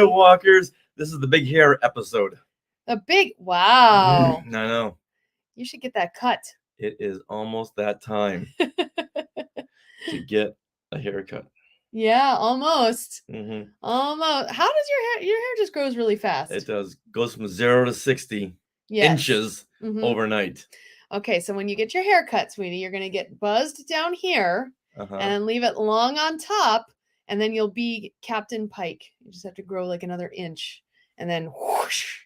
Skywalkers. This is the big hair episode. Wow. I know. You should get that cut. It is almost that time to get a haircut. Yeah, almost. Mm-hmm. Almost. How does your hair just grows really fast? It does. Goes from 0 to 60 inches overnight. Okay, so when you get your hair cut, sweetie, you're going to get buzzed down here and leave it long on top, and then you'll be Captain Pike. You just have to grow like another inch, and then whoosh.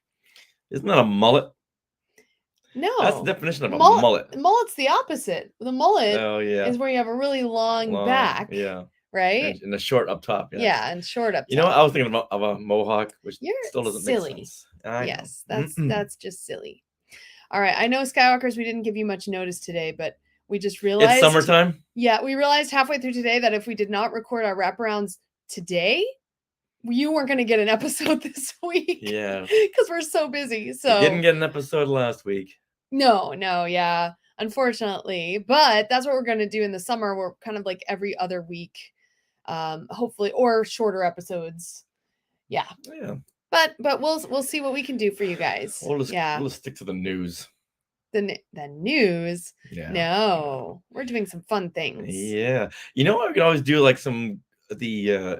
Isn't that a mullet? No. That's the definition of a mullet. Mullet's the opposite. The mullet is where you have a really long back. Yeah. Right? And a short up top. Yes. Yeah, and short up top. You know what? I was thinking of a mohawk, which still doesn't silly. make sense. Yes, that's just silly. All right, I know, Skywalkers, we didn't give you much notice today, but we just realized... It's summertime? Yeah, we realized halfway through today that if we did not record our wraparounds today, you weren't going to get an episode this week. Yeah. Because we're so busy. So we didn't get an episode last week. No, yeah, unfortunately. But that's what we're going to do in the summer. We're kind of like every other week, hopefully, or shorter episodes. Yeah. Yeah. But we'll see what we can do for you guys. We'll stick to the news. The news? Yeah. No, we're doing some fun things. Yeah. You know what? We can always do like the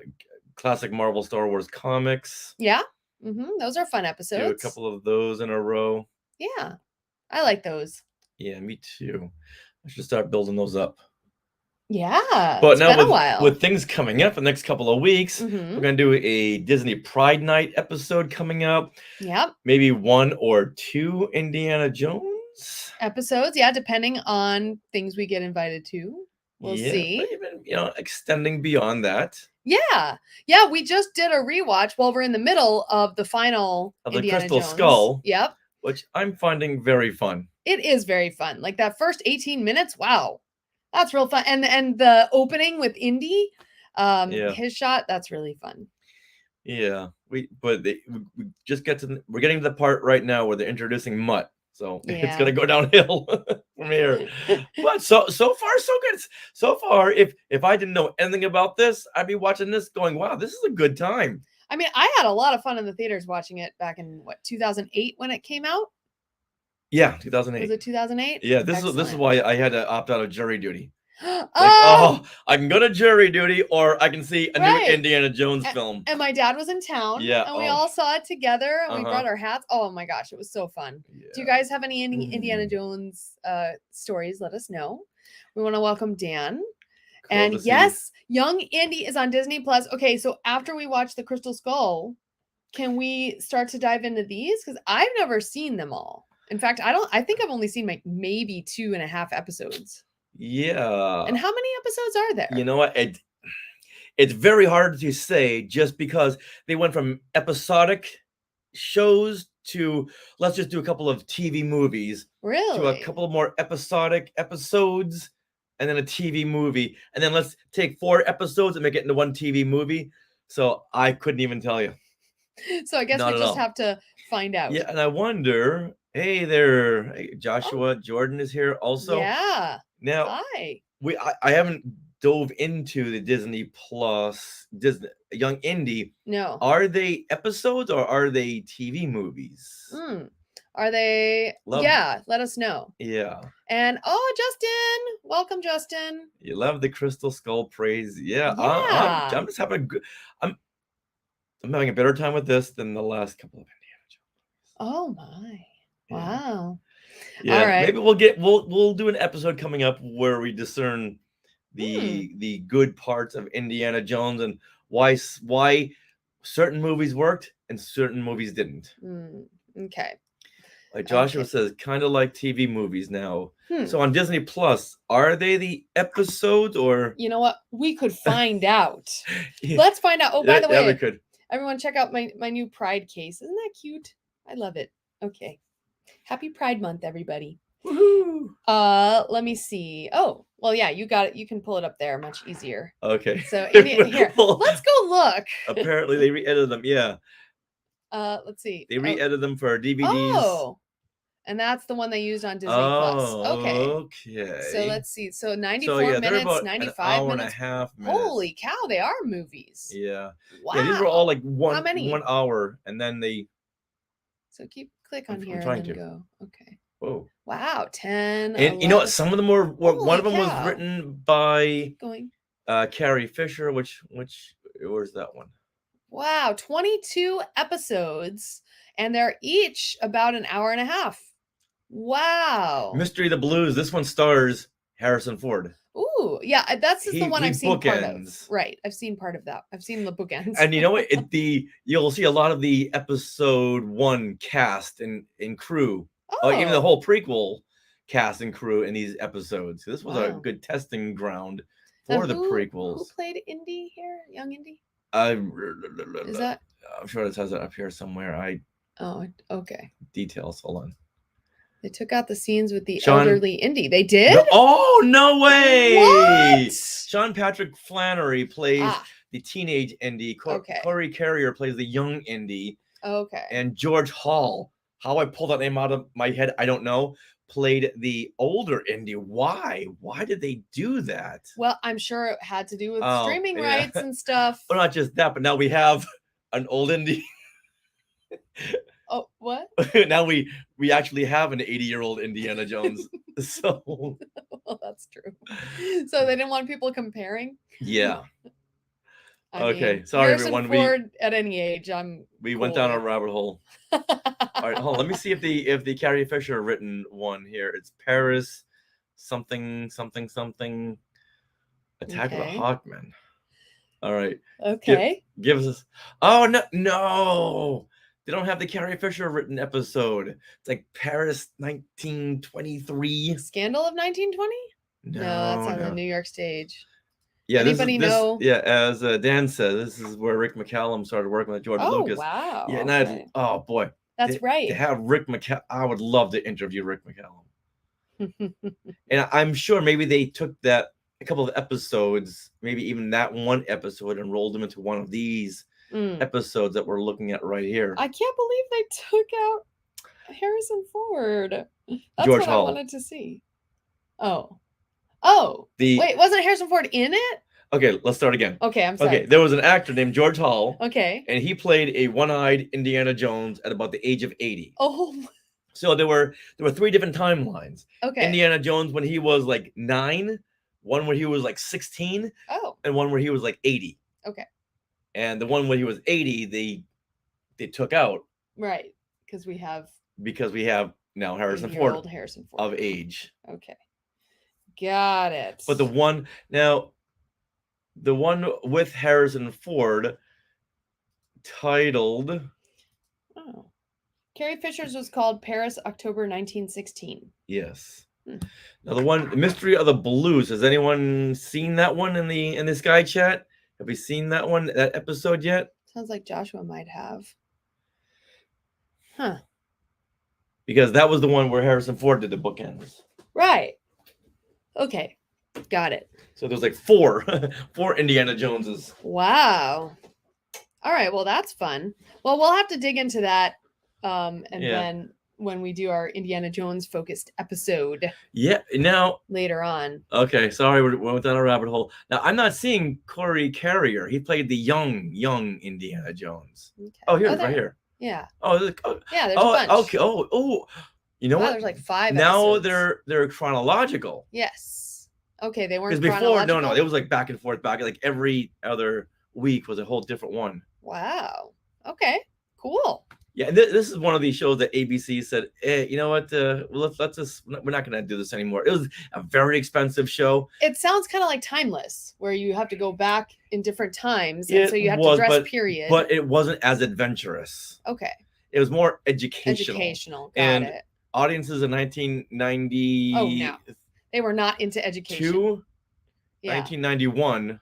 classic Marvel Star Wars comics. Yeah. Those are fun episodes. Do a couple of those in a row. Yeah. I like those. Yeah, me too. I should start building those up. Yeah, but it's now been a while. with things coming up the next couple of weeks, we're gonna do a Disney Pride Night episode coming up. Yep. Maybe 1 or 2 Indiana Jones episodes. Yeah, depending on things we get invited to. We'll see. Even, extending beyond that. Yeah. We just did a rewatch while we're in the middle of the final of Indiana the Crystal Jones. Skull. Yep. Which I'm finding very fun. It is very fun. Like that first 18 minutes. Wow. That's real fun. And the opening with Indy, his shot, that's really fun. Yeah. We just we're getting to the part right now where they're introducing Mutt. So it's gonna go downhill from here. But so far so good. So far, if I didn't know anything about this, I'd be watching this going, wow, this is a good time. I mean, I had a lot of fun in the theaters watching it back in 2008 when it came out. Yeah, 2008. Was it 2008? Yeah, this is why I had to opt out of jury duty. I can go to jury duty, or I can see a new Indiana Jones film. And my dad was in town. Yeah, and we all saw it together, and we brought our hats. Oh my gosh, it was so fun. Yeah. Do you guys have any Indiana Jones stories? Let us know. We want to welcome Dan. And yes, Young Indy is on Disney Plus. Okay, so after we watch the Crystal Skull, can we start to dive into these? Because I've never seen them all. In fact, I think I've only seen maybe 2.5 episodes. Yeah. And how many episodes are there? You know what? It's very hard to say, just because they went from episodic shows to let's just do a couple of TV movies. Really? To a couple of more episodic episodes, and then a TV movie. And then let's take 4 episodes and make it into one TV movie. So I couldn't even tell you. So I guess we just have to find out. Yeah, and I wonder, hey there, Joshua Jordan is here also. Yeah. Now, hi. I haven't dove into the Disney Plus Young Indy. No. Are they episodes or are they TV movies? Are they? Yeah, let us know. Yeah. And Justin, welcome, Justin. You love the Crystal Skull praise. Yeah. I'm just having I'm having a better time with this than the last couple of Indiana Oh Jones. my. Wow. Yeah, all right. Maybe we'll do an episode coming up where we discern the good parts of Indiana Jones and why certain movies worked and certain movies didn't. Okay. Like Joshua says, kind of like TV movies now. So on Disney Plus, are they the episodes or? You know what? We could find out. Let's find out. Oh, by the way, we could. Everyone check out my new Pride case. Isn't that cute? I love it. Okay. Happy Pride Month, everybody. Woohoo! Let me see. Oh, well, yeah, you got it. You can pull it up there much easier. Okay. So here, let's go look. Apparently they re-edited them. Yeah. Let's see. They re-edited them for DVDs. Oh. And that's the one they used on Disney Plus. Okay. So let's see. So 94 minutes, 95 hour minutes. And a half minutes. Holy cow, they are movies. Yeah. Wow. Yeah, these were all like How many? 1 hour, and then they. So click on here trying and then to go. Okay. Whoa. Wow, 10. And you know what? Some of them were. One of them was cow. written by Going. Carrie Fisher. Where's that one? Wow, 22 episodes, and they're each about an hour and a half. Wow. Mystery of the Blues. This one stars Harrison Ford. Ooh, yeah, that's just the one I've seen part of. Right, I've seen part of that. I've seen the bookends. And you know what? You'll see a lot of the episode 1 cast and crew. Oh, even the whole prequel cast and crew in these episodes. So this was a good testing ground for the prequels. Who played Indy here? Young Indy? Is that? I'm sure this has it up here somewhere. Oh, okay. Details. Hold on. They took out the scenes with the elderly Indy. They did? No way! What? Sean Patrick Flannery plays the teenage Indy. Corey Carrier plays the young Indy. Okay. And George Hall, how I pulled that name out of my head, I don't know, played the older Indy. Why? Why did they do that? Well, I'm sure it had to do with streaming rights and stuff. Well, not just that, but now we have an old Indy. Oh, what? Now we actually have an 80-year-old Indiana Jones. So well, that's true. So they didn't want people comparing. Yeah. Okay. Sorry, Harrison everyone. Ford at any age, we went down a rabbit hole. All right, hold on. Let me see if the Carrie Fisher written one here. It's Paris something. Attack of the Hawkmen. All right. Okay. Give us. Oh no. They don't have the Carrie Fisher written episode. It's like Paris 1923. Scandal of 1920? No, that's on the New York stage. Yeah, Anybody know? Yeah, as Dan said, this is where Rick McCallum started working with George Lucas. Oh, wow. Yeah, and oh boy. That's right. To have Rick McCallum, I would love to interview Rick McCallum. And I'm sure maybe they took a couple of episodes, maybe even that one episode, and rolled them into one of these episodes that we're looking at right here. I can't believe they took out Harrison Ford. That's George what Hall. I wanted to see. Wait, wasn't Harrison Ford in it? Okay, let's start again. Okay, I'm sorry. Okay, there was an actor named George Hall. Okay. And he played a one-eyed Indiana Jones at about the age of 80. Oh. So there were 3 different timelines. Okay. Indiana Jones when he was like 9, one where he was like 16, and one where he was like 80. Okay. And the one where he was 80, they took out. Right. Because we have now Harrison Ford of age. Okay. Got it. But the one with Harrison Ford titled Carrie Fisher's was called Paris, October 1916. Yes. Now the one Mystery of the Blues. Has anyone seen that one in the Sky Chat? Have we seen that episode yet? Sounds like Joshua might have. Huh. Because that was the one where Harrison Ford did the bookends. Right. Okay. Got it. So there's like four Indiana Joneses. Wow. All right. Well, that's fun. Well, we'll have to dig into that. Then when we do our Indiana Jones focused episode. Yeah. Now later on. Okay. Sorry, we went down a rabbit hole. Now I'm not seeing Corey Carrier. He played the young Indiana Jones. Okay. Oh, here's right here. Yeah. Oh, yeah. There's a bunch. Okay. Oh. You know what? There's like 5. Now episodes. they're chronological. Yes. Okay. They weren't. Because before, no, it was like back and forth, like every other week was a whole different one. Wow. Okay. Cool. Yeah, this is one of these shows that ABC said, you know what? Let's just, we're not going to do this anymore. It was a very expensive show. It sounds kind of like Timeless, where you have to go back in different times, and so you have to dress period. But it wasn't as adventurous. Okay. It was more educational. Got it. Audiences in 1990. Oh no, they were not into education. 1991.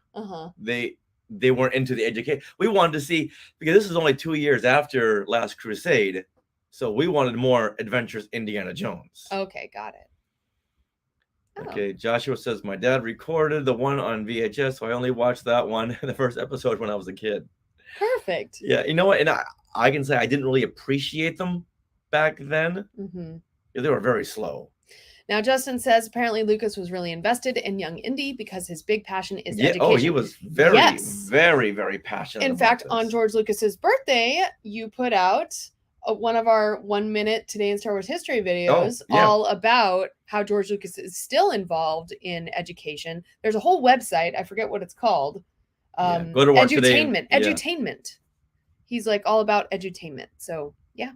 They weren't into the education. We wanted to see, because this is only 2 years after Last Crusade, so we wanted more adventurous Indiana Jones. Okay, got it. Okay, Joshua says, my dad recorded the one on VHS, so I only watched that one, the first episode, when I was a kid. Perfect. Yeah, you know what? And I can say I didn't really appreciate them back then, Yeah, they were very slow. Now, Justin says apparently Lucas was really invested in young Indy because his big passion is education. Oh, he was very, very, very passionate. In fact, on George Lucas's birthday, you put out one of our 1 minute Today in Star Wars History videos all about how George Lucas is still involved in education. There's a whole website. I forget what it's called. Go to watch Edutainment. Edutainment. He's like all about edutainment. So yeah.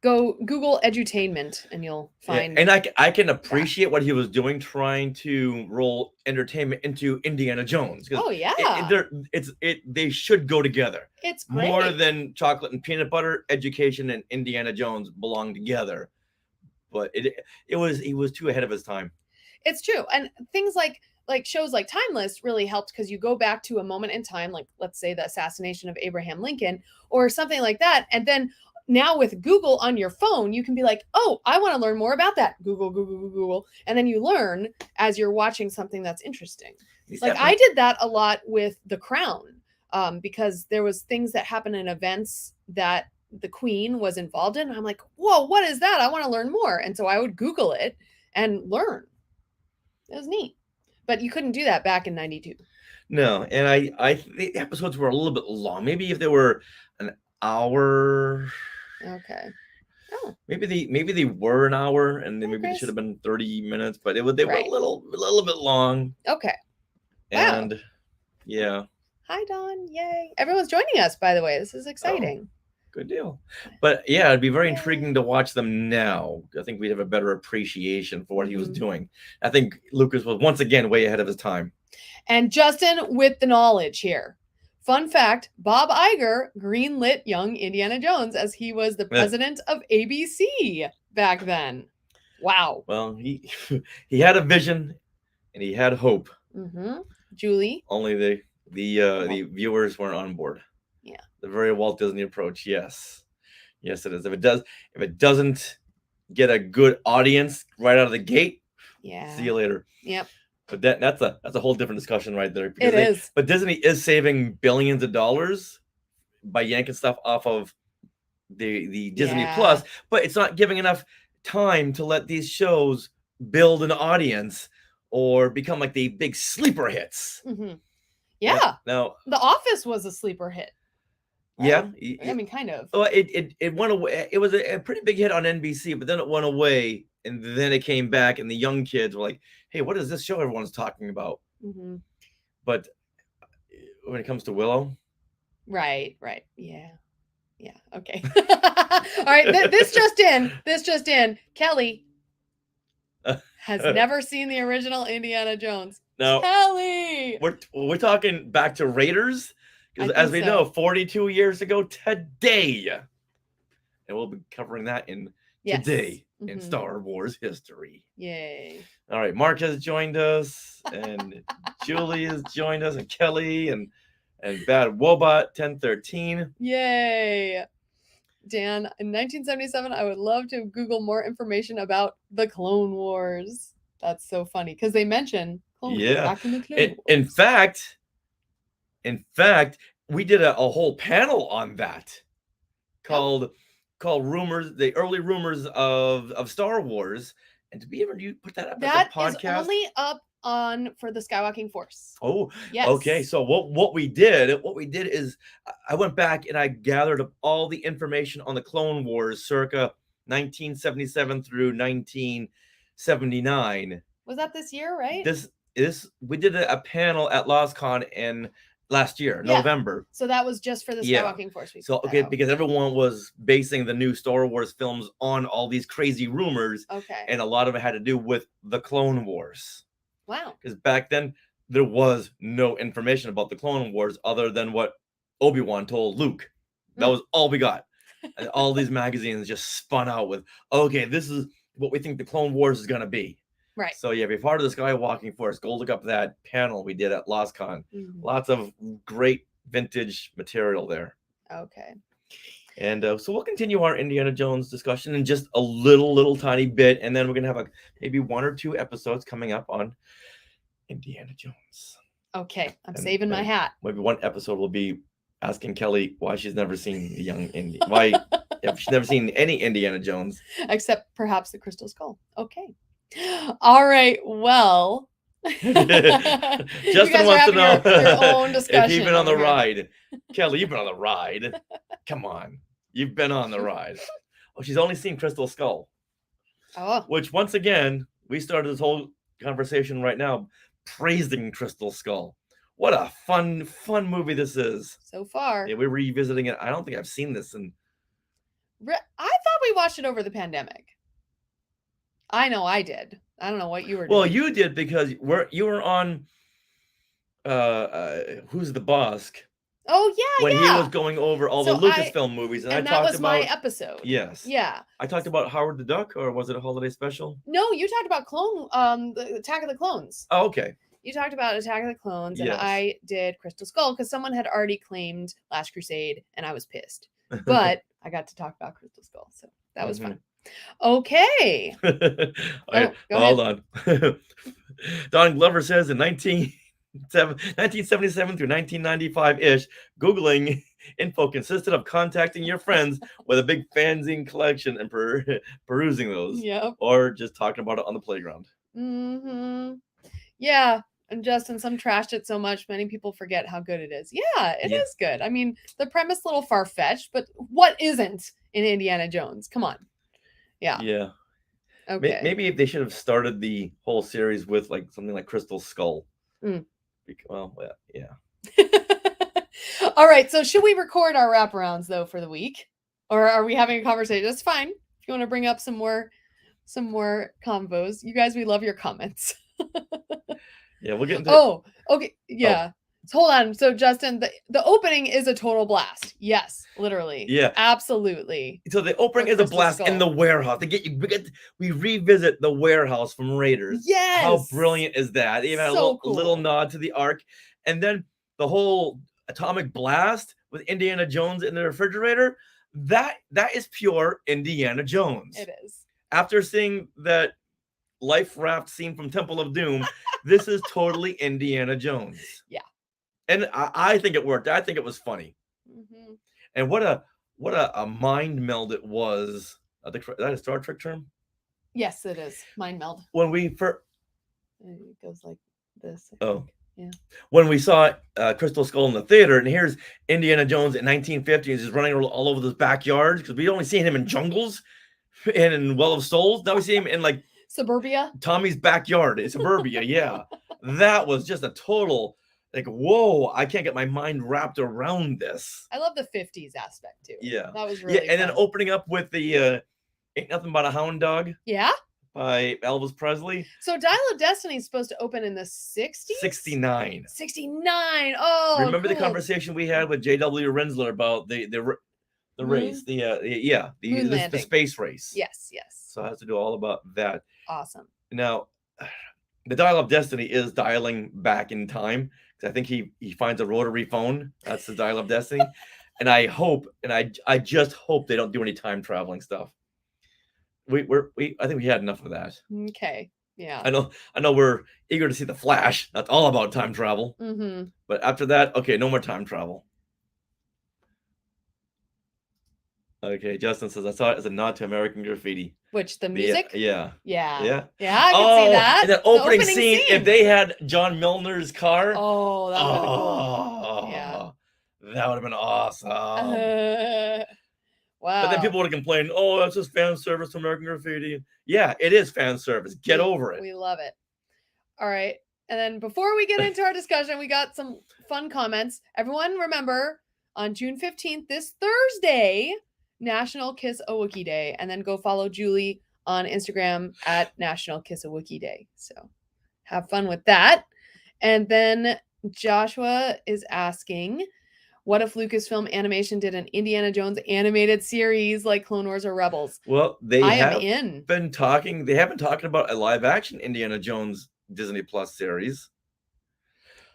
Go Google edutainment and you'll find. And I can appreciate what he was doing, trying to roll entertainment into Indiana Jones. Oh yeah, they should go together. It's great. More than chocolate and peanut butter. Education and Indiana Jones belong together. But he was too ahead of his time. It's true, and things like shows like Timeless really helped because you go back to a moment in time, like let's say the assassination of Abraham Lincoln or something like that, and then. Now with Google on your phone, you can be like, oh, I want to learn more about that. Google. And then you learn as you're watching something that's interesting. Like I did that a lot with The Crown because there was things that happen in events that the Queen was involved in. I'm like, whoa, what is that? I want to learn more. And so I would Google it and learn. It was neat. But you couldn't do that back in 92. No. And the episodes were a little bit long. Maybe if they were an hour... Okay. Oh. Maybe they were an hour, and then maybe they should have been 30 minutes, but they were a little bit long. Okay. And wow. Yeah. Hi Dawn. Yay. Everyone's joining us, by the way. This is exciting. Oh, good deal. But yeah, it'd be very intriguing to watch them now. I think we'd have a better appreciation for what he was doing. I think Lucas was once again way ahead of his time. And Justin with the knowledge here. Fun fact, Bob Iger greenlit young Indiana Jones as he was the president of ABC back then. Wow. Well, he had a vision and he had hope. Mm-hmm. Julie? Only the viewers weren't on board. Yeah. The very Walt Disney approach, yes. Yes, it is. If it doesn't get a good audience right out of the gate, see you later. Yep. But that's a whole different discussion right there. It is. But Disney is saving billions of dollars by yanking stuff off of the Disney Plus, but it's not giving enough time to let these shows build an audience or become like the big sleeper hits. Mm-hmm. Yeah. Now, The Office was a sleeper hit. Right? Yeah. I mean, kind of. Well, it went away. It was a pretty big hit on NBC, but then it went away. And then it came back, and the young kids were like, hey, what is this show everyone's talking about? Mm-hmm. But when it comes to Willow. Right. Yeah. Okay. All right. This just in. Kelly has never seen the original Indiana Jones. No. Kelly! We're talking back to Raiders. Because as we know, 42 years ago today. And we'll be covering that today. In Star Wars history. Yay. All right. Mark has joined us, and Julie has joined us, and Kelly, and Bad Wobot 1013. Yay. Dan, in 1977, I would love to Google more information about the Clone Wars. That's so funny because they mention Clone Wars back in the Clone Wars. In fact, we did a whole panel on that called Rumors, the early rumors of Star Wars. And did we ever put that up as a podcast? That is only up for the Skywalking Force. Oh, yes. Okay. So what we did is I went back and I gathered up all the information on the Clone Wars circa 1977 through 1979. Was that this year, right? We did a panel at LostCon in last year, November. So that was just for the Skywalking Force. So because everyone was basing the new Star Wars films on all these crazy rumors. Okay. And a lot of it had to do with the Clone Wars. Wow. Because back then there was no information about the Clone Wars other than what Obi-Wan told Luke. That was all we got. And all these magazines just spun out with, okay, this is what we think the Clone Wars is going to be. Right. So if you're part of the Skywalking Force, go look up that panel we did at LostCon. Mm-hmm. Lots of great vintage material there. Okay. And so we'll continue our Indiana Jones discussion in just a little tiny bit, and then we're gonna have maybe 1 or 2 episodes coming up on Indiana Jones. Okay, I'm saving my hat. Maybe one episode will be asking Kelly why she's never seen the young Indy. Why She's never seen any Indiana Jones. Except perhaps the Crystal Skull. Okay. All right. Well, Justin wants to know your own discussion if you've been on the over here. ride. Kelly, you've been on the ride. Come on. You've been on the ride. Oh, she's only seen Crystal Skull. Oh. Which, once again, we started this whole conversation right now praising Crystal Skull. What a fun movie this is. So far. Yeah, we're revisiting it. I don't think I've seen this in... I thought we watched it over the pandemic. I know I did. I don't know what you were doing. Well, you did because you were on Who's the Boss? Oh, yeah, when he was going over all the Lucasfilm movies. And I talked about... that was my episode. Yes. Yeah. I talked about Howard the Duck, or was it a holiday special? No, you talked about the Attack of the Clones. Oh, okay. You talked about Attack of the Clones, and Yes. I did Crystal Skull because someone had already claimed Last Crusade, and I was pissed. But I got to talk about Crystal Skull, so that was fun. Okay. Hold on. Don Glover says in 1977 through 1995-ish, Googling info consisted of contacting your friends with a big fanzine collection and perusing those. Yep. Or just talking about it on the playground. Mm-hmm. Yeah. And Justin, some trashed it so much, many people forget how good it is. Yeah, it is good. I mean, the premise a little far-fetched, but what isn't in Indiana Jones? Come on. Yeah. Yeah. Okay. Maybe if they should have started the whole series with like something like Crystal Skull. Well, yeah. All right. So should we record our wraparounds though for the week, or are we having a conversation? That's fine. If you want to bring up some more convos, you guys, we love your comments. Yeah, we'll get into Oh, okay. Yeah. So hold on. So Justin, the opening is a total blast. Yes, literally. Yeah. Absolutely. So the opening is a blast in the warehouse. We revisit the warehouse from Raiders. Yes. How brilliant is that? They even had a little nod to the Ark. And then the whole atomic blast with Indiana Jones in the refrigerator. That is pure Indiana Jones. It is. After seeing that life raft scene from Temple of Doom, this is totally Indiana Jones. Yeah. And I think it worked. I think it was funny. Mm-hmm. And what a mind meld it was. Is that a Star Trek term? Yes, it is. Mind meld. When we first... It goes like this. Oh. Yeah. When we saw Crystal Skull in the theater, and here's Indiana Jones in 1950, he's just running all over those backyards, because we'd only seen him in jungles and in Well of Souls. Now we see him in like Suburbia. Tommy's backyard in Suburbia. Yeah. That was just a total... like, whoa, I can't get my mind wrapped around this. I love the 50s aspect too. Yeah. That was really and then opening up with the Ain't Nothing But a Hound Dog. Yeah. By Elvis Presley. So Dial of Destiny is supposed to open in the 60s? 69. 69. Oh, remember the conversation we had with J.W. Rensler about the race, the space race. Yes. So it has to do all about that. Awesome. Now, the Dial of Destiny is dialing back in time. I think he finds a rotary phone. That's the Dial of Destiny. And I hope, I just hope they don't do any time traveling stuff. I think we had enough of that. Okay. Yeah. I know we're eager to see The Flash. That's all about time travel. Mm-hmm. But after that, okay, no more time travel. Okay, Justin says, I saw it as a nod to American Graffiti. Which, the music? Yeah. I can see that. And that opening scene, if they had John Milner's car. Oh, that would have been cool. Yeah. That would have been awesome. Wow. But then people would have complained, oh, that's just fan service to American Graffiti. Yeah, it is fan service. Get over it. We love it. All right. And then before we get into our discussion, we got some fun comments. Everyone remember, on June 15th, this Thursday, National Kiss a Wookiee Day. And then go follow Julie on Instagram at National Kiss a Wookiee Day. So have fun with that. And then Joshua is asking, what if Lucasfilm Animation did an Indiana Jones animated series like Clone Wars or Rebels? Well, they have been talking about a live action Indiana Jones Disney Plus series.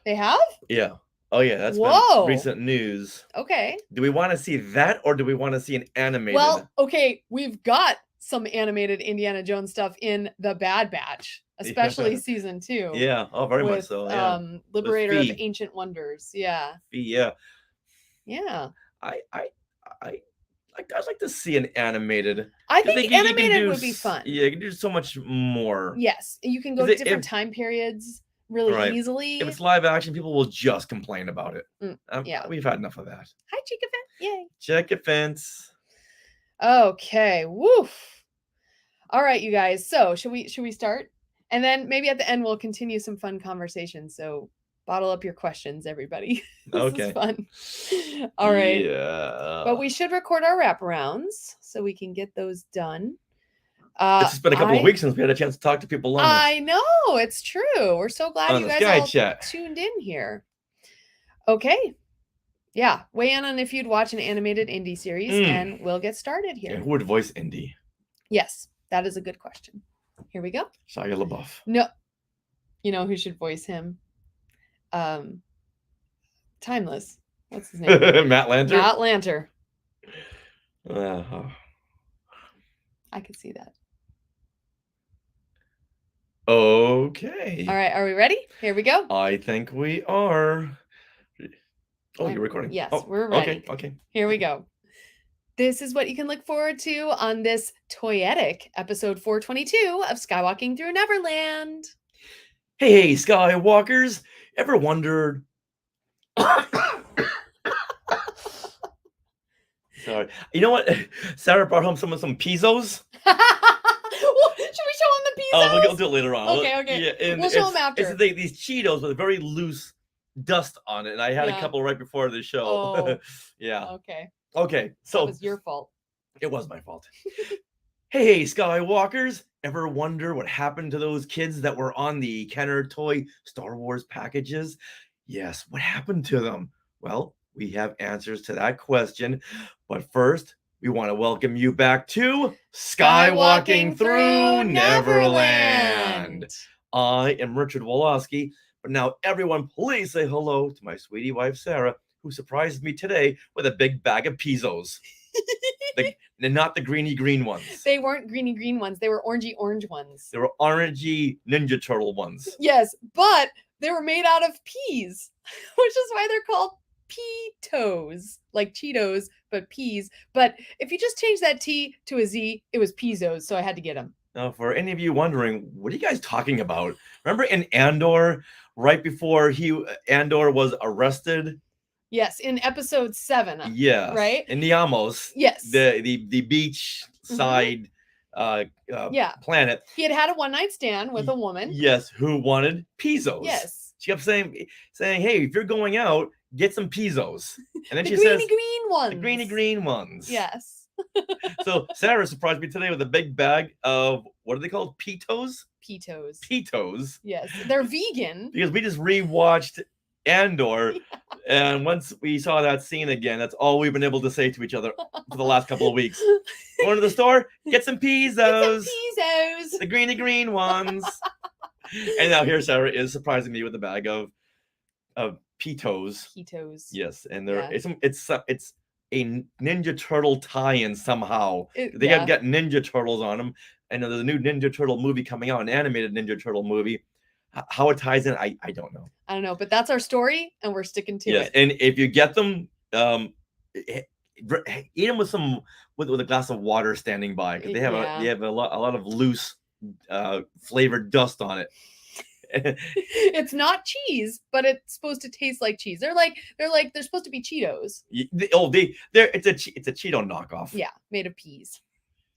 They have? Yeah. Oh yeah, that's been recent news. Okay. Do we want to see that, or do we want to see an animated? Well, okay, we've got some animated Indiana Jones stuff in The Bad Batch, especially season 2. Yeah. Oh, very much so. Yeah. Liberator of Ancient Wonders. Yeah. Yeah. Yeah. I I'd like to see an animated. I think animated would be fun. Yeah, you can do so much more. Yes, you can go to different time periods really easily. If it's live action, people will just complain about it. Yeah, we've had enough of that. Hi, Chickafence. Yay. Chickafence. Okay. Woof. All right, you guys. So should we start? And then maybe at the end we'll continue some fun conversations. So bottle up your questions, everybody. This is fun. All right. Yeah. But we should record our wraparounds so we can get those done. It's just been a couple of weeks since we had a chance to talk to people. I know, it's true. We're so glad you guys all tuned in here. Okay. Yeah. Weigh in on if you'd watch an animated indie series, and we'll get started here. Who would voice Indy? Yes, that is a good question. Here we go. Shia LaBeouf. No. You know who should voice him? Timeless. What's his name? Matt Lanter. Matt Lanter. I could see that. Okay. All right. Are we ready? Here we go. I think we are. Oh, you're recording? Yes, we're ready. Okay. Here we go. This is what you can look forward to on this toyetic episode 422 of Skywalking Through Neverland. Hey, Skywalkers. Ever wondered... Sorry. You know what? Sarah brought home some pizzos. Should we show them the pizzos? Oh, we'll do it later on. Okay. Yeah, we'll show them after. It's these Cheetos with very loose dust on it, and I had a couple right before the show. Oh. Yeah. Okay. So that was your fault. It was my fault. Hey, Skywalkers! Ever wonder what happened to those kids that were on the Kenner Toy Star Wars packages? Yes, what happened to them? Well, we have answers to that question, but first, we want to welcome you back to Skywalking Through Neverland. I am Richard Woloski, but now everyone please say hello to my sweetie wife, Sarah, who surprised me today with a big bag of pizzos. Not the greeny green ones. They weren't greeny green ones. They were orangey orange ones. They were orangey Ninja Turtle ones. Yes, but they were made out of peas, which is why they're called Pitos, like Cheetos, but peas. But if you just change that T to a Z, it was Pizzos, so I had to get them. Now, for any of you wondering, what are you guys talking about? Remember in Andor, right before Andor was arrested? Yes, in episode 7. Yeah. Right? In Niamos. Yes. The beach side planet. He had a one-night stand with a woman. Yes, who wanted pizzos. Yes. She kept saying, hey, if you're going out, get some pizzos. And then she says, green ones. The greeny green ones. Yes. So Sarah surprised me today with a big bag of, what are they called? Pitos? Pitos. Yes. They're vegan. Because we just rewatched Andor, and once we saw that scene again, that's all we've been able to say to each other for the last couple of weeks. Going to the store, get some pizzos. The greeny green ones. And now here Sarah is surprising me with a bag of Pitos. Yes, and it's a Ninja Turtle tie-in somehow. They have got Ninja Turtles on them, and there's a new Ninja Turtle movie coming out, an animated Ninja Turtle movie. How it ties in, I don't know. I don't know, but that's our story, and we're sticking to it. And if you get them, eat them with a glass of water standing by, because they have a lot of loose flavored dust on it. It's not cheese, but it's supposed to taste like cheese. They're supposed to be Cheetos. It's a Cheeto knockoff. Yeah, made of peas.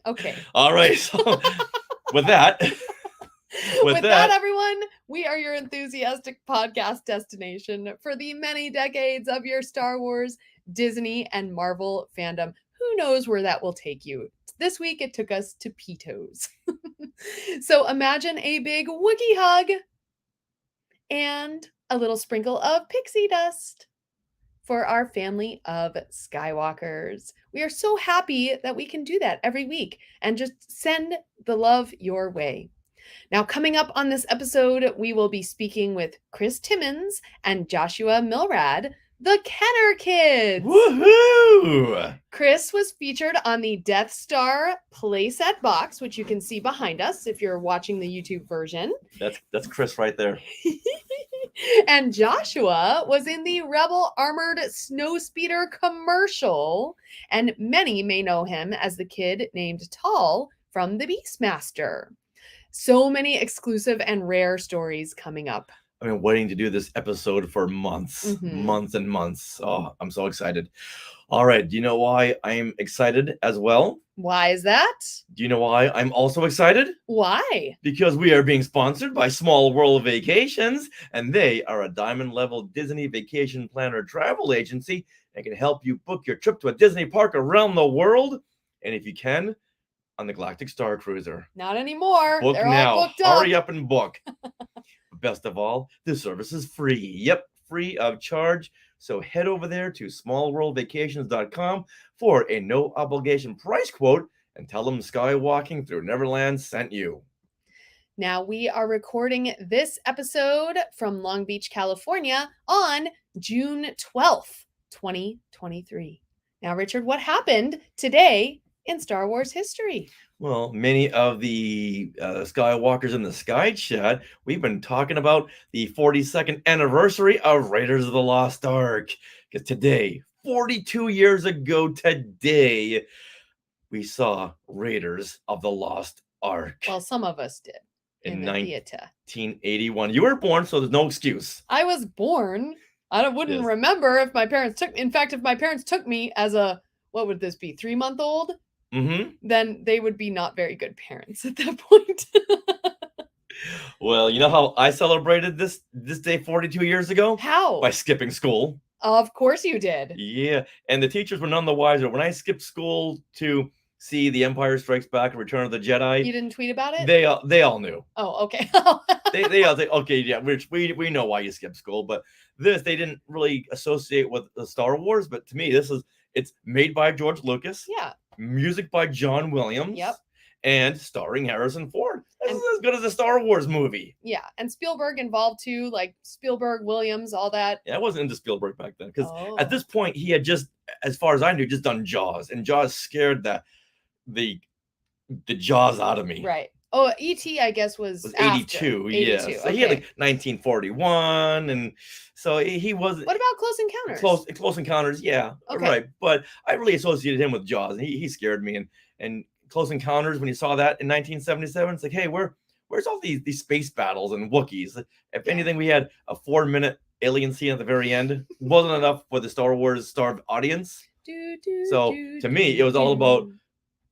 Okay. All right. So with that. With that, everyone, we are your enthusiastic podcast destination for the many decades of your Star Wars, Disney, and Marvel fandom. Who knows where that will take you? This week, it took us to Pitos. So imagine a big Wookiee hug and a little sprinkle of pixie dust for our family of Skywalkers. We are so happy that we can do that every week and just send the love your way. Now, coming up on this episode, we will be speaking with Chris Timmons and Joshua Milrad, the Kenner Kids. Woohoo! Chris was featured on the Death Star playset box, which you can see behind us if you're watching the YouTube version. That's Chris right there. And Joshua was in the Rebel Armored Snowspeeder commercial, and many may know him as the kid named Tall from the Beastmaster. So many exclusive and rare stories coming up. I've been waiting to do this episode for months, months and months. Oh, I'm so excited. All right. Do you know why I'm excited as well? Why is that? Do you know why I'm also excited? Why? Because we are being sponsored by Small World Vacations, and they are a diamond level Disney vacation planner travel agency and can help you book your trip to a Disney park around the world. And if you can, on the Galactic Star Cruiser. Not anymore. Book They're now. all booked up. Hurry up and book. Best of all, this service is free. Yep, free of charge. So head over there to smallworldvacations.com for a no obligation price quote and tell them Skywalking Through Neverland sent you. Now we are recording this episode from Long Beach, California on June 12th, 2023. Now, Richard, what happened today in Star Wars history? Well, many of the Skywalkers in the Sky Chat, we've been talking about the 42nd anniversary of Raiders of the Lost Ark. Because today, 42 years ago today, we saw Raiders of the Lost Ark. Well, some of us did. In the theater. 1981. You were born, so there's no excuse. I was born. I wouldn't remember if my parents took me. In fact, if my parents took me as a, what would this be, 3-month-old? Then they would be not very good parents at that point. Well, you know how I celebrated this day 42 years ago? How? By skipping school. Of course you did. Yeah, and the teachers were none the wiser. When I skipped school to see The Empire Strikes Back and Return of the Jedi. You didn't tweet about it? They all knew. Oh, okay. they all say, okay, yeah, Rich, we know why you skipped school, but this they didn't really associate with the Star Wars. But to me, it's made by George Lucas. Yeah. Music by John Williams. Yep. And starring Harrison Ford. This is as good as a Star Wars movie. Yeah, and Spielberg involved too, like Spielberg, Williams, all that. Yeah, I wasn't into Spielberg back then because at this point he had just, as far as I knew, just done Jaws, and Jaws scared the Jaws out of me. Right. Oh, E.T. I guess was 82. Yeah. So okay. he had like 1941, and so he wasn't. What about Close Encounters? Close Encounters, yeah, okay. Right. But I really associated him with Jaws, and he scared me. And Close Encounters, when you saw that in 1977, it's like, hey, where's all these space battles and Wookiees? If anything, we had a 4-minute alien scene at the very end. Wasn't enough for the Star Wars starved audience. So to me, it was all about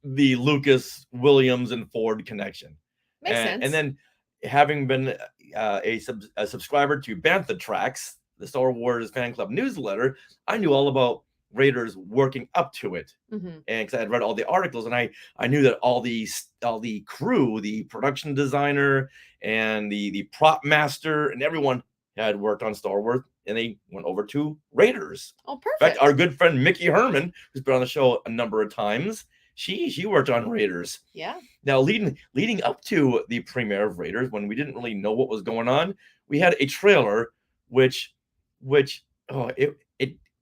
the Lucas, Williams, and Ford connection. Makes sense. And then having been a subscriber to Bantha Tracks, the Star Wars fan club newsletter, I knew all about Raiders working up to it. And because I had read all the articles, and I knew that all the crew, the production designer and the prop master and everyone had worked on Star Wars, and they went over to Raiders. Oh, perfect. In fact, our good friend Mickey Herman, who's been on the show a number of times, she worked on Raiders. Yeah. Now, leading up to the premiere of Raiders, when we didn't really know what was going on, we had a trailer which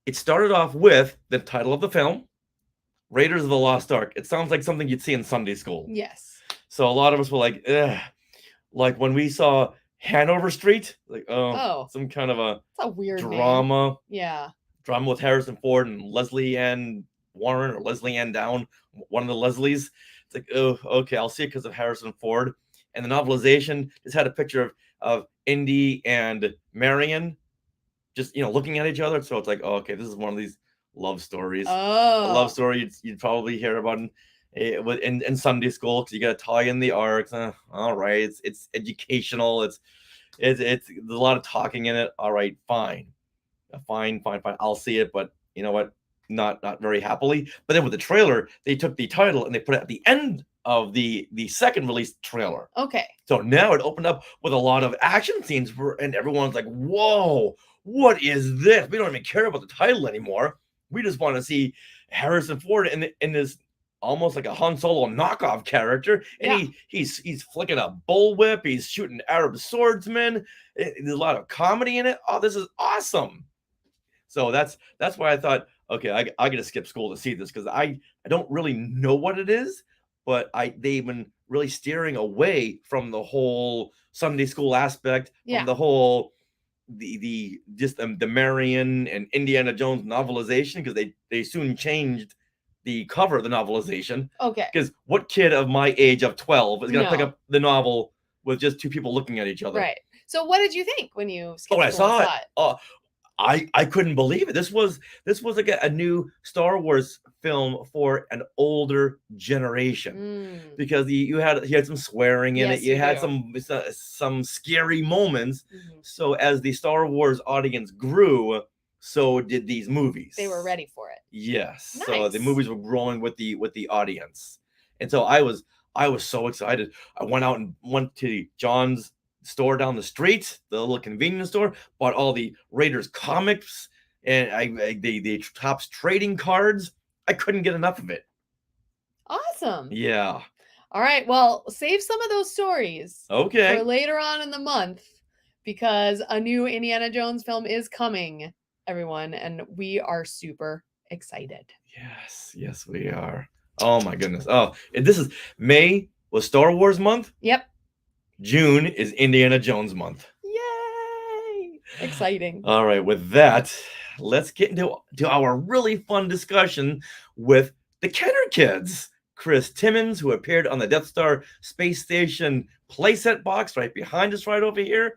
it started off with the title of the film, Raiders of the Lost Ark. It sounds like something you'd see in Sunday school. Yes. So a lot of us were like, ugh. Like when we saw Hanover Street, like, some kind of a weird drama. Name. Yeah. Drama with Harrison Ford and Leslie Ann Warren or Leslie Ann Down, one of the Leslies. It's like, oh, okay, I'll see it because of Harrison Ford. And the novelization just had a picture of Indy and Marion just, looking at each other. So it's like, oh, okay, this is one of these love stories. Oh. A love story you'd probably hear about in Sunday school because you got to tie in the arcs. All right, it's educational. It's there's a lot of talking in it. All right, fine. I'll see it, but you know what? Not very happily. But then with the trailer, they took the title and they put it at the end of the second released trailer. Okay. So now it opened up with a lot of action scenes and everyone's like, whoa, what is this? We don't even care about the title anymore. We just want to see Harrison Ford in this almost like a Han Solo knockoff character. And he's flicking a bullwhip. He's shooting Arab swordsmen. There's a lot of comedy in it. Oh, this is awesome. So that's why I thought, okay, I got to skip school to see this because I don't really know what it is, but they've been really steering away from the whole Sunday school aspect, from the whole the just the Marion and Indiana Jones novelization, because they soon changed the cover of the novelization. Okay. Because what kid of my age of 12 is going to pick up the novel with just two people looking at each other? Right. So what did you think when you I saw it? I couldn't believe it. This was like a new Star Wars film for an older generation, because you had some swearing in it. You had some scary moments. So as the Star Wars audience grew, so did these movies. They were ready for it. Yes. Nice. So the movies were growing with the audience, and so I was so excited. I went to John's store down the street, the little convenience store, bought all the Raiders comics and the Topps trading cards. I couldn't get enough of it. Awesome. Yeah. All right. Well, save some of those stories. Okay. For later on in the month, because a new Indiana Jones film is coming, everyone, and we are super excited. Yes, we are. Oh my goodness. Oh, May was Star Wars month. Yep. June is Indiana Jones month. Yay! Exciting. All right, with that, let's get into our really fun discussion with the Kenner kids. Chris Timmons, who appeared on the Death Star Space Station playset box right behind us right over here,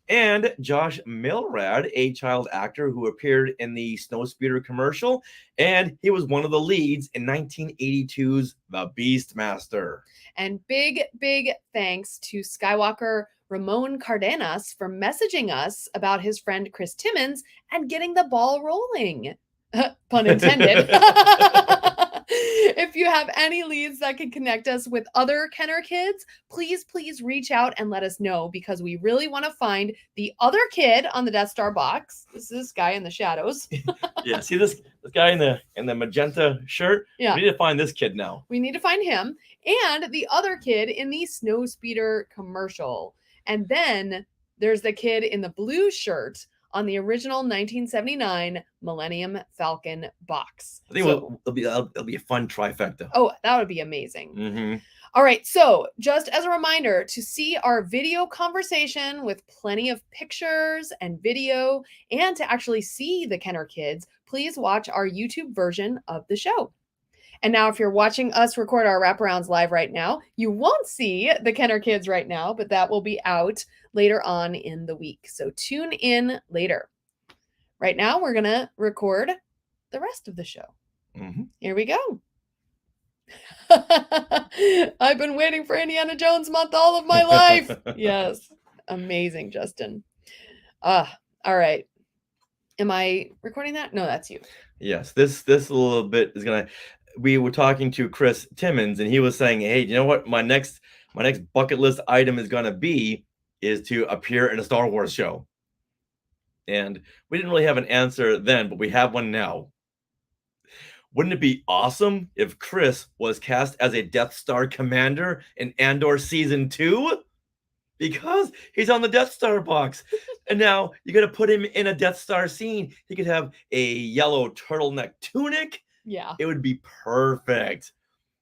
and Josh Milrad, a child actor who appeared in the Snowspeeder commercial, and he was one of the leads in 1982's The Beastmaster. And big thanks to Skywalker Ramon Cardenas for messaging us about his friend Chris Timmons and getting the ball rolling. Pun intended. If you have any leads that can connect us with other Kenner kids, please reach out and let us know, because we really want to find the other kid on the Death Star box. This is this guy in the shadows. Yeah, see this guy in the magenta shirt? Yeah. We need to find this kid now. We need to find him and the other kid in the Snowspeeder commercial. And then there's the kid in the blue shirt on the original 1979 Millennium Falcon box. I think it'll be a fun trifecta. Oh, that would be amazing. Mm-hmm. All right, so just as a reminder, to see our video conversation with plenty of pictures and video, and to actually see the Kenner kids, please watch our YouTube version of the show. And now, if you're watching us record our wraparounds live right now, you won't see the Kenner kids right now, but that will be out later on in the week. So tune in later. Right now, we're going to record the rest of the show. Mm-hmm. Here we go. I've been waiting for Indiana Jones month all of my life. Yes. Amazing, Justin. All right. Am I recording that? No, that's you. Yes. This little bit is going to... We were talking to Chris Timmons, and he was saying, hey, you know what? My next bucket list item is going to be to appear in a Star Wars show. And we didn't really have an answer then, but we have one now. Wouldn't it be awesome if Chris was cast as a Death Star commander in Andor Season 2? Because he's on the Death Star box. And now you got to put him in a Death Star scene. He could have a yellow turtleneck tunic. Yeah. It would be perfect.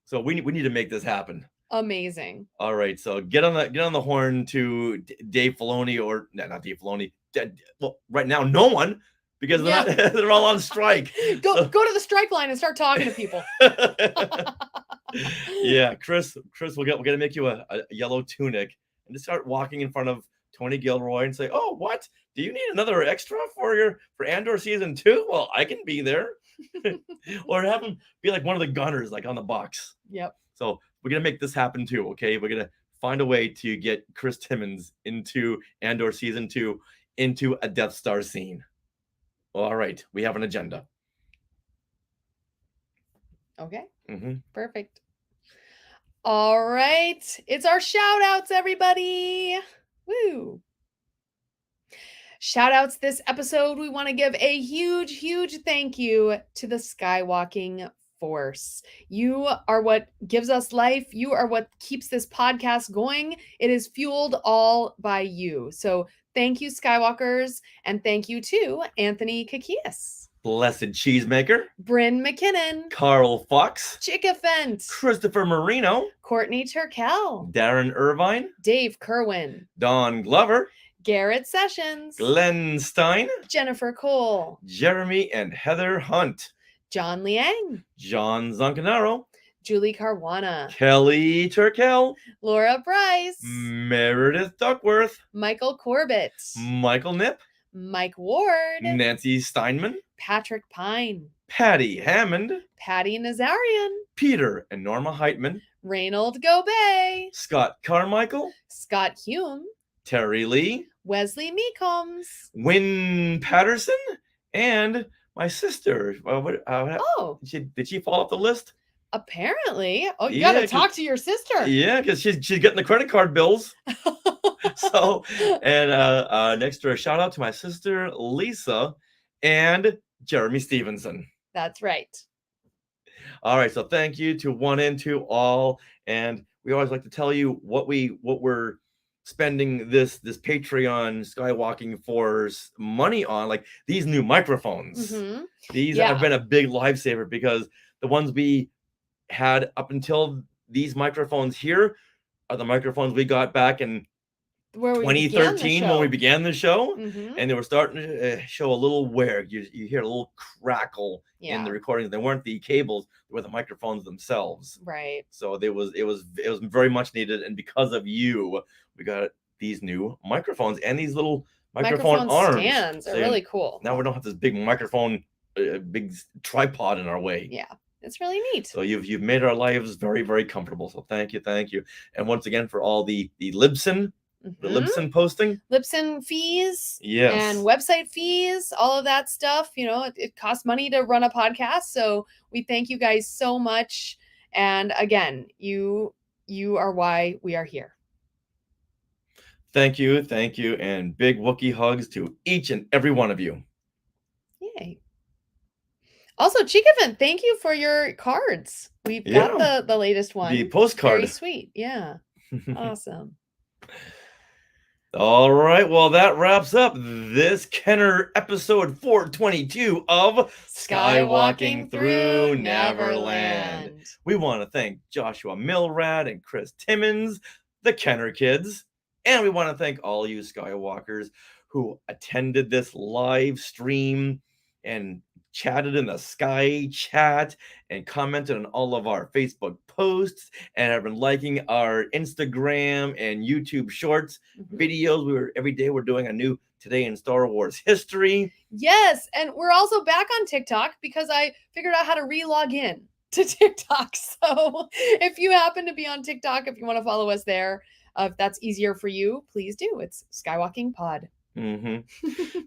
So we need to make this happen. Amazing. All right. So get on the horn to Dave Filoni, or not Dave Filoni. Well, right now, no one, because they're all on strike. Go to the strike line and start talking to people. Yeah, Chris, we're gonna make you a yellow tunic and just start walking in front of Tony Gilroy and say, "Oh, what? Do you need another extra for Andor Season 2? Well, I can be there." Or have him be like one of the gunners, like on the box. Yep. So we're gonna make this happen too. Okay, we're gonna find a way to get Chris Timmons into Andor Season 2 into a Death Star scene. All right, we have an agenda. Okay. Mm-hmm. Perfect. All right, it's our shout outs, everybody. Woo. Shout outs this episode. We want to give a huge thank you to the Skywalking Force. You are what gives us life. You are what keeps this podcast going. It is fueled all by you. So thank you, Skywalkers, and thank you to Anthony Kakias, Blessed Cheesemaker, Bryn McKinnon, Carl Fox, Chickafent, Christopher Marino, Courtney Turkel, Darren Irvine, Dave Kerwin, Don Glover, Garrett Sessions, Glenn Stein, Jennifer Cole, Jeremy and Heather Hunt, John Liang, John Zancanaro, Julie Caruana, Kelly Turkel, Laura Bryce, Meredith Duckworth, Michael Corbett, Michael Nip, Mike Ward, Nancy Steinman, Patrick Pine, Patty Hammond, Patty Nazarian, Peter and Norma Heitman, Reynold Gobey, Scott Carmichael, Scott Hume, Terry Lee, Wesley Meecombs, Wynn Patterson, and my sister. Did she fall off the list? Apparently. Oh, you gotta talk to your sister. Yeah, because she's getting the credit card bills. So, and next to a shout out to my sister Lisa and Jeremy Stevenson. That's right. All right, so thank you to one and to all, and we always like to tell you what we're spending this Patreon Skywalking Force money on, like these new microphones. Mm-hmm. These have been a big lifesaver because the ones we had up until these microphones here are the microphones we got back in 2013 when we began the show, and they were starting to show a little wear. You hear a little crackle in the recordings. They weren't the cables; they were the microphones themselves. Right. So it was very much needed, and because of you, we got these new microphones and these little microphone arms. Stands are really cool. Now we don't have this big microphone, big tripod in our way. Yeah. It's really neat. So you've made our lives very, very comfortable. So thank you. And once again for all the Libsyn. The Libsyn posting, Libsyn fees, yes, and website fees, all of that stuff. You know, it costs money to run a podcast, so we thank you guys so much. And again, you are why we are here. Thank you, and big Wookiee hugs to each and every one of you. Yay! Also, Chikavin, thank you for your cards. We've got the latest one, the postcard. Very sweet, yeah, awesome. All right, well, that wraps up this Kenner episode 422 of Skywalking Through Neverland. We want to thank Joshua Milrad and Chris Timmons, the Kenner kids, and we want to thank all you Skywalkers who attended this live stream and chatted in the Sky Chat and commented on all of our Facebook posts and have been liking our Instagram and YouTube Shorts videos. Every day we're doing a new Today in Star Wars History. Yes, and we're also back on TikTok because I figured out how to re-log in to TikTok. So if you happen to be on TikTok, if you want to follow us there, if that's easier for you, please do. It's Skywalking Pod. Now,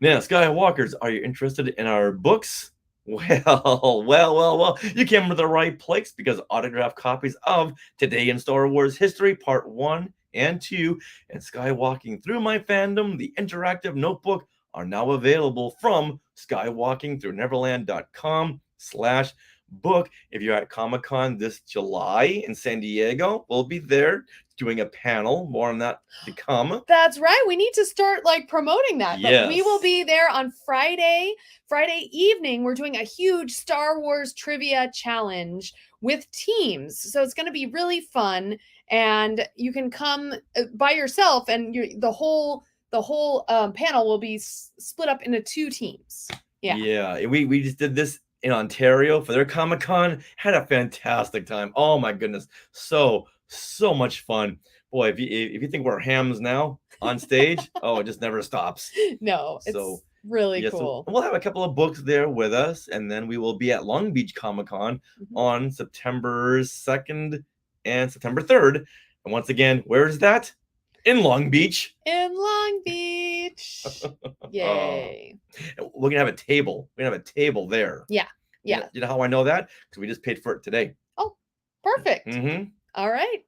Skywalkers, are you interested in our books? Well, you came to the right place because autographed copies of Today in Star Wars History Part 1 and 2 and Skywalking Through My Fandom, the interactive notebook, are now available from skywalkingthrough.neverland.com/book. If you're at Comic-Con this July in San Diego, we'll be there doing a panel. More on that to come. That's right. We need to start promoting that. Yes. But we will be there on Friday evening. We're doing a huge Star Wars trivia challenge with teams. So it's going to be really fun. And you can come by yourself, and the whole panel will be split up into 2 teams. Yeah. We just did this in Ontario for their Comic-Con. Had a fantastic time. Oh my goodness. So much fun. Boy, if you think we're hams now on stage, it just never stops. No, it's really cool. So we'll have a couple of books there with us, and then we will be at Long Beach Comic-Con on September 2nd and September 3rd. And once again, where is that? In Long Beach. In Long Beach. Yay. We're gonna have a table. We're gonna have a table there. Yeah. You know how I know that? Because we just paid for it today. Oh, perfect. All right.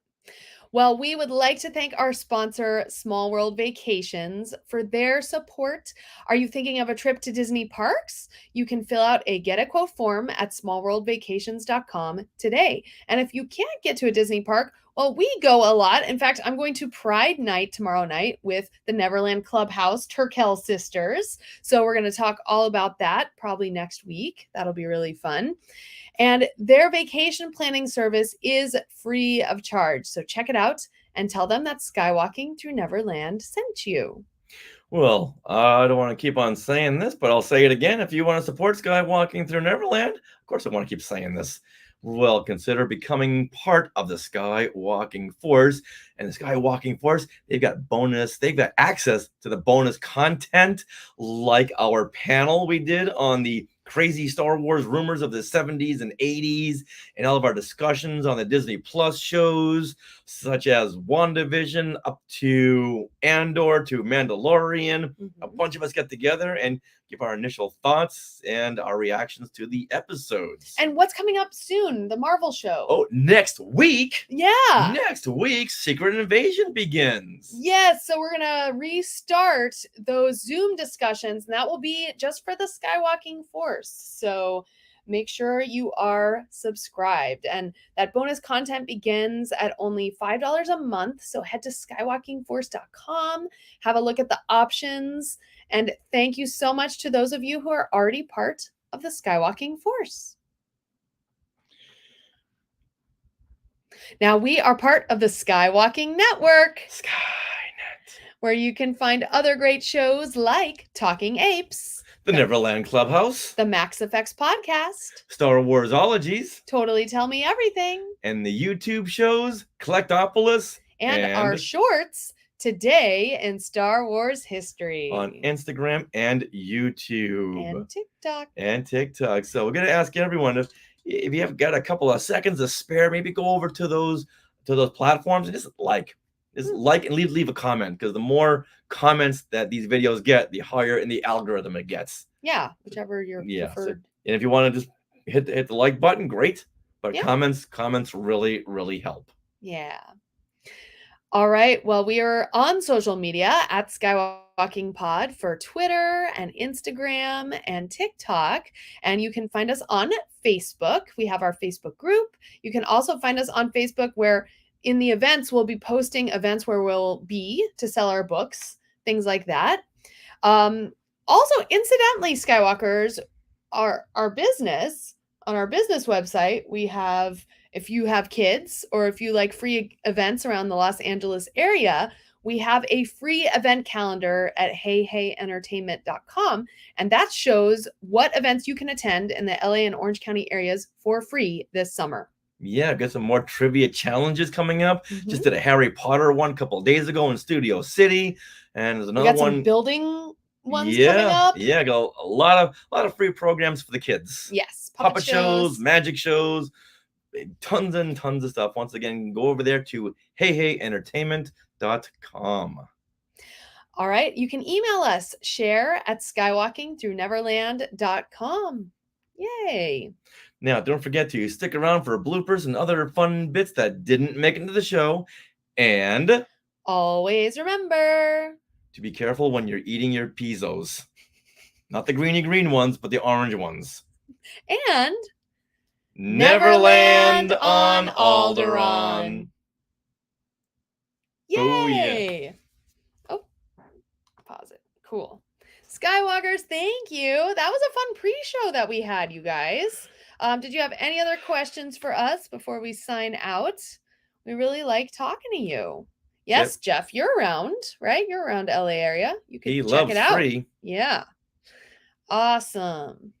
Well, we would like to thank our sponsor, Small World Vacations, for their support. Are you thinking of a trip to Disney parks? You can fill out a Get a Quote form at smallworldvacations.com today. And if you can't get to a Disney park, well, we go a lot. In fact, I'm going to Pride Night tomorrow night with the Neverland Clubhouse Turkel sisters. So we're going to talk all about that probably next week. That'll be really fun. And their vacation planning service is free of charge. So check it out and tell them that Skywalking Through Neverland sent you. Well, I don't want to keep on saying this, but I'll say it again. If you want to support Skywalking Through Neverland, of course I want to keep saying this. Well, consider becoming part of the Skywalking Force. And the Skywalking Force, they've got access to the bonus content, like our panel we did on the crazy Star Wars rumors of the 70s and 80s, and all of our discussions on the Disney Plus shows, such as WandaVision up to Andor to Mandalorian. A bunch of us get together and give our initial thoughts and our reactions to the episodes. And what's coming up soon? The Marvel show. Oh, next week. Yeah. Next week, Secret Invasion begins. Yes. So we're going to restart those Zoom discussions, and that will be just for the Skywalking Force. So make sure you are subscribed. And that bonus content begins at only $5 a month. So head to skywalkingforce.com, have a look at the options. And thank you so much to those of you who are already part of the Skywalking Force. Now we are part of the Skywalking Network. Skynet. Where you can find other great shows like Talking Apes, The Neverland Clubhouse, the Max Effects Podcast, Star Warsologies, Totally Tell Me Everything, and the YouTube shows Collectopolis, and our shorts Today in Star Wars History on Instagram and YouTube and TikTok. So we're gonna ask everyone if you have got a couple of seconds to spare, maybe go over to those platforms and just like and leave a comment, because the more comments that these videos get, the higher in the algorithm it gets. Yeah, whichever your preferred. So, and if you want to just hit the like button, great. But comments really, really help. Yeah. All right. Well, we are on social media at Skywalking Pod for Twitter and Instagram and TikTok. And you can find us on Facebook. We have our Facebook group. You can also find us on Facebook, where in the events, we'll be posting events where we'll be to sell our books, things like that. Also, incidentally, Skywalkers, our business, on our business website, we have, if you have kids or if you like free events around the Los Angeles area, we have a free event calendar at heyheyentertainment.com. And that shows what events you can attend in the LA and Orange County areas for free this summer. Yeah, got some more trivia challenges coming up. Just did a Harry Potter one a couple of days ago in Studio City. And there's another one. Some building ones coming up. Yeah, got a lot of free programs for the kids. Yes. Puppet shows, magic shows, tons and tons of stuff. Once again, go over there to heyheyentertainment.com. All right. You can email us, share@skywalkingthroughneverland.com. Yay. Now, don't forget to stick around for bloopers and other fun bits that didn't make it into the show. And always remember to be careful when you're eating your pizzos. Not the greeny green ones, but the orange ones. And Neverland on Alderaan. Yay! Oh, yeah. Oh, pause it. Cool. Skywalkers, thank you. That was a fun pre-show that we had, you guys. Did you have any other questions for us before we sign out? We really like talking to you. Yes, yep. Jeff, you're around, right? You're around LA area. You can check it out. Free. Yeah. Awesome.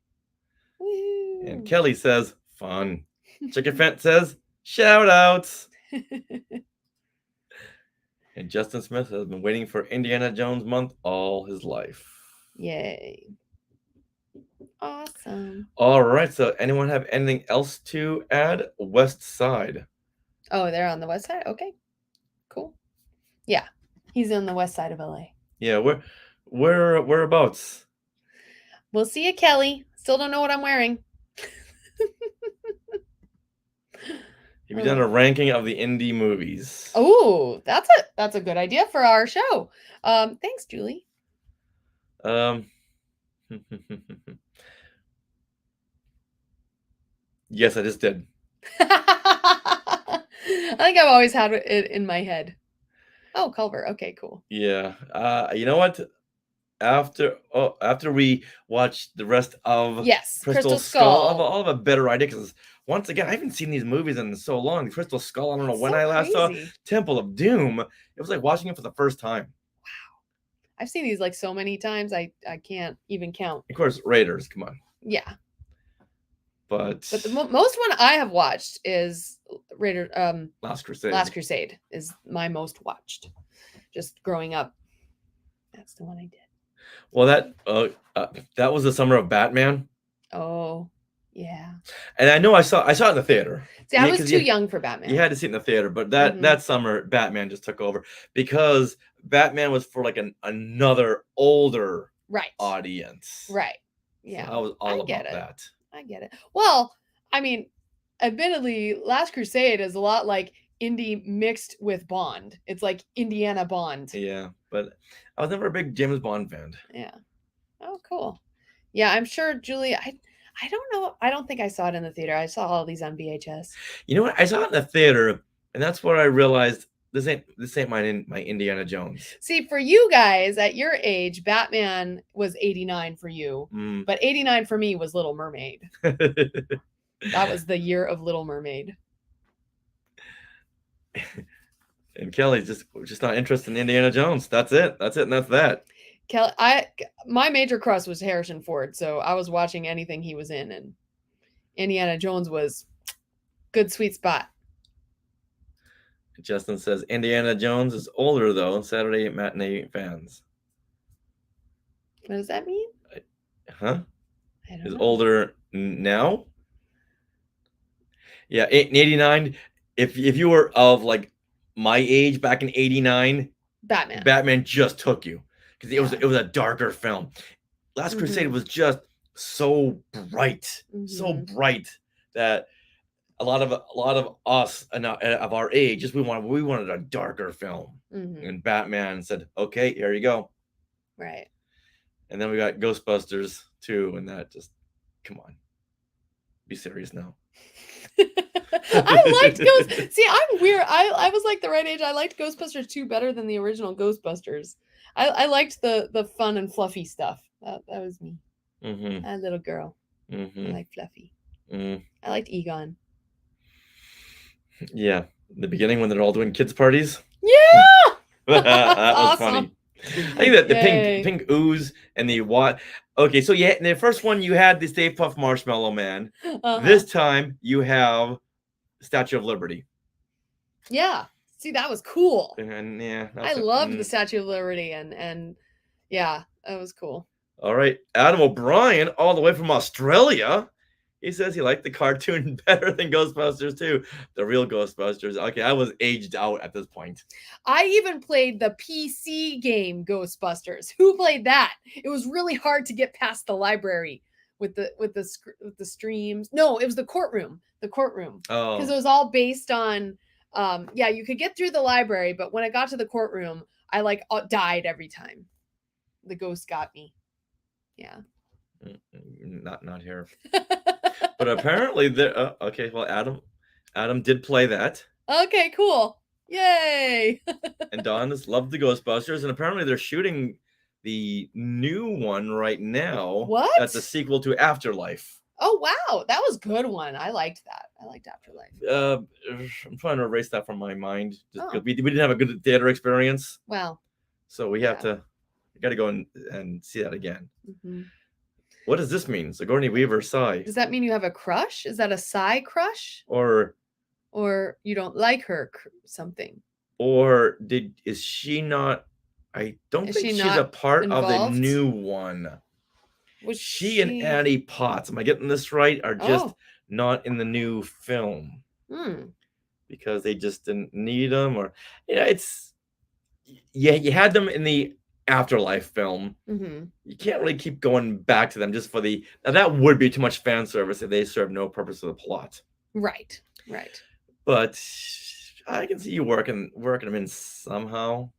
Woo. And Kelly says, fun. Chicken Fent says, shout outs. And Justin Smith has been waiting for Indiana Jones month all his life. Yay. Awesome. All right. So anyone have anything else to add? West Side. Oh, they're on the west side? Okay. Cool. Yeah. He's on the west side of LA. Yeah. Whereabouts? We'll see you, Kelly. Still don't know what I'm wearing. Have you done a ranking of the indie movies? Oh, that's a good idea for our show. Thanks, Julie. Yes, I just did. I think I've always had it in my head. Oh, Culver. Okay, cool. Yeah. You know what? After we watch the rest of Crystal Skull, I'll have a better idea, because once again, I haven't seen these movies in so long. Crystal Skull, I don't know when I last saw Temple of Doom. It was like watching it for the first time. Wow. I've seen these like so many times. I can't even count. Of course, Raiders. Come on. Yeah. But the most one I have watched is Last Crusade. Last Crusade is my most watched. Just growing up, that's the one I did. Well, that was the summer of Batman. Oh, yeah. And I know I saw it in the theater. See, I was too young for Batman. You had to see it in the theater, but that summer, Batman just took over because Batman was for like another older audience. Right. Yeah. So I was all about that. I get it. Well, I mean, admittedly, Last Crusade is a lot like Indy mixed with Bond. It's like Indiana Bond. Yeah, but I was never a big James Bond fan. Yeah. Oh, cool. Yeah, I'm sure, Julie. I don't know. I don't think I saw it in the theater. I saw all these on VHS. You know what? I saw it in the theater, and that's where I realized this ain't my Indiana Jones. See, for you guys at your age, Batman was 89 for you, but 89 for me was Little Mermaid. That was the year of Little Mermaid. And Kelly's just not interested in Indiana Jones. That's it. And that's that. Kelly, my major crush was Harrison Ford, so I was watching anything he was in, and Indiana Jones was good sweet spot. Justin says Indiana Jones is older though. Saturday matinee fans. What does that mean? Huh? I don't is know. Older now? Yeah, in 89. If you were of like my age back in 89, Batman just took you because it was a darker film. Last Crusade was just so bright, so bright that a lot of us of our age, just we wanted a darker film. And Batman said, "Okay, here you go." Right. And then we got Ghostbusters too, and that just, come on, be serious now. I liked Ghostbusters. See, I'm weird. I was like the right age. I liked Ghostbusters 2 better than the original Ghostbusters. I liked the fun and fluffy stuff. That was me. A little girl. I like Fluffy. I liked Egon. Yeah, the beginning when they're all doing kids parties. Yeah, that was awesome. Funny. I think that the pink ooze and the what. Okay, so in the first one you had the Stay Puft Marshmallow Man. This time you have Statue of Liberty. Yeah, see, that was cool. And I loved the Statue of Liberty, and yeah, that was cool. All right, Adam O'Brien, all the way from Australia. He says he liked the cartoon better than Ghostbusters too. The real Ghostbusters. Okay, I was aged out at this point. I even played the PC game Ghostbusters. Who played that? It was really hard to get past the library with the streams. No, it was the courtroom. The courtroom. Oh. Because it was all based on you could get through the library, but when I got to the courtroom, I died every time. The ghost got me. Yeah. Not here. But apparently there okay, well Adam did play that. Okay, cool. Yay. And Dawn has loved the Ghostbusters, and apparently they're shooting the new one right now. What? That's a sequel to Afterlife. Oh wow, that was a good one. I liked that. I liked Afterlife. I'm trying to erase that from my mind just because we didn't have a good theater experience. Well, so we got to go and see that again. What does this mean? Sigourney Weaver sigh. Does that mean you have a crush? Is that a sigh crush? Or you don't like her something? Or is she not? I don't think she's a part involved? Of the new one. Was she and Annie Potts, am I getting this right, are just not in the new film? Because they just didn't need them, or you had them in the Afterlife film. You can't really keep going back to them just for that would be too much fan service if they serve no purpose to the plot. Right. But I can see you working them in somehow.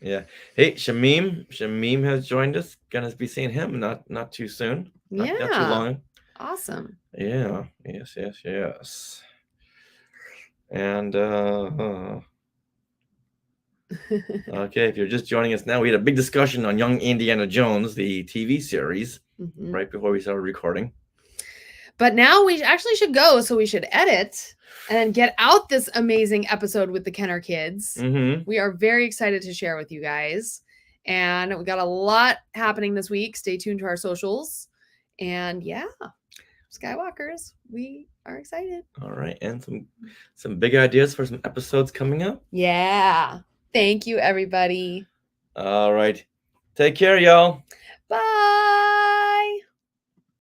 Yeah. Hey, Shamim has joined us. Gonna be seeing him not too soon. Not too long. Awesome. Yeah. Yes. And okay, if you're just joining us now, we had a big discussion on Young Indiana Jones, the TV series, right before we started recording. But now we actually should go. So we should edit and then get out this amazing episode with the Kenner kids. We are very excited to share with you guys. And we got a lot happening this week. Stay tuned to our socials. And yeah, Skywalkers, we are excited. All right. And some big ideas for some episodes coming up. Yeah. Thank you, everybody. All right. Take care, y'all. Bye.